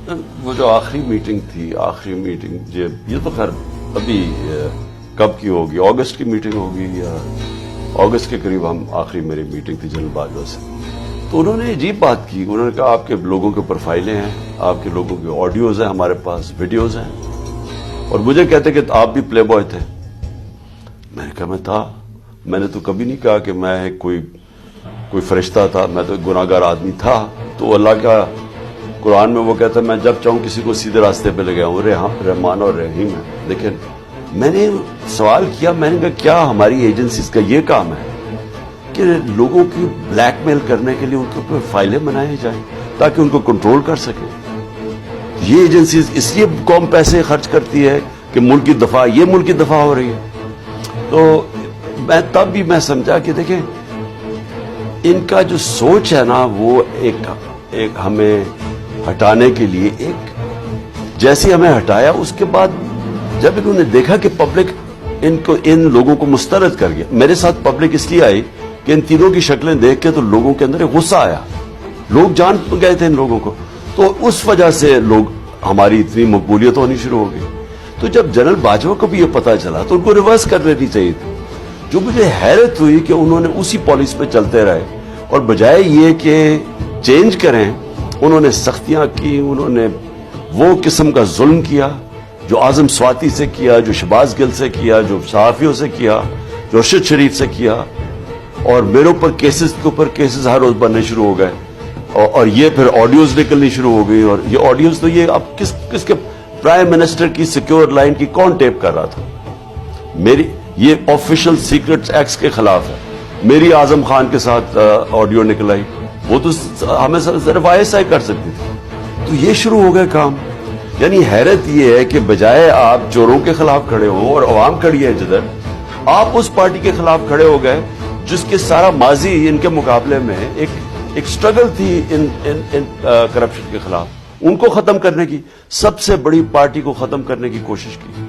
وہ جو آخری میٹنگ تھی، یہ تو خیر ابھی کب کی ہوگی، اگست کی میٹنگ ہوگی یا اگست کے قریب ہم آخری میری میٹنگ تھی جنرل باجوہ سے. تو انہوں نے عجیب بات کی. انہوں نے کہا آپ کے لوگوں کے پروفائلیں ہیں، آپ کے لوگوں کے آڈیوز ہیں، ہمارے پاس ویڈیوز ہیں، اور مجھے کہتے کہ آپ بھی پلے بوائے تھے. میں نے کہا میں تھا. میں نے تو کبھی نہیں کہا کہ میں کوئی فرشتہ تھا. میں تو ایک گناہگار آدمی تھا. تو اللہ کا قرآن میں وہ کہتا ہے میں جب چاہوں کسی کو سیدھے راستے پہ لے گیا ہوں، رحمان اور رحیم ہے. لیکن میں نے سوال کیا، میں نے کہا کیا ہماری ایجنسیز کا یہ کام ہے کہ لوگوں کی بلیک میل کرنے کے لیے ان کے اوپر فائلیں بنائے جائیں تاکہ ان کو کنٹرول کر سکیں؟ یہ ایجنسیز اس لیے قوم پیسے خرچ کرتی ہے کہ ملک کی دفاع ہو رہی ہے. تو تب بھی میں سمجھا کہ دیکھیں ان کا جو سوچ ہے نا، وہ ایک ہمیں ہٹانے کے لیے، جیسے ہمیں ہٹایا اس کے بعد جب انہوں نے دیکھا کہ پبلک ان لوگوں کو مسترد کر گیا. میرے ساتھ پبلک اس لیے آئی کہ ان تینوں کی شکلیں دیکھ کے تو لوگوں کے اندر ایک غصہ آیا. لوگ جان گئے تھے ان لوگوں کو. تو اس وجہ سے ہماری اتنی مقبولیت ہونی شروع ہو گئی. تو جب جنرل باجوہ کو بھی یہ پتا چلا تو ان کو ریورس کر لینی چاہیے تھی. جو مجھے حیرت ہوئی کہ انہوں نے اسی پالیسی پہ چلتے رہے، اور بجائے یہ کہ چینج کریں انہوں نے سختیاں کی. انہوں نے وہ قسم کا ظلم کیا جو اعظم سواتی سے کیا، جو شہباز گل سے کیا، جو صحافیوں سے کیا، جو ارشد شریف سے کیا. اور میرے اوپر کیسز کے اوپر کیسز ہر روز بننے شروع ہو گئے. اور یہ پھر آڈیوز نکلنی شروع ہو گئی. اور یہ آڈیوز تو یہ اب کس کے پرائم منسٹر کی سیکیور لائن کی کون ٹیپ کر رہا تھا؟ یہ آفیشل سیکرٹس ایکٹس کے خلاف ہے. میری اعظم خان کے ساتھ آڈیو نکل آئی، وہ تو ہمیں صرف ISI کر سکتی تھی. تو یہ شروع ہو گئے کام. یعنی حیرت یہ ہے کہ بجائے آپ چوروں کے خلاف کھڑے ہو اور عوام کھڑی ہے جدھر، آپ اس پارٹی کے خلاف کھڑے ہو گئے جس کے سارا ماضی ان کے مقابلے میں ایک سٹرگل تھی ان کرپشن کے خلاف. ان کو ختم کرنے کی، سب سے بڑی پارٹی کو ختم کرنے کی کوشش کی.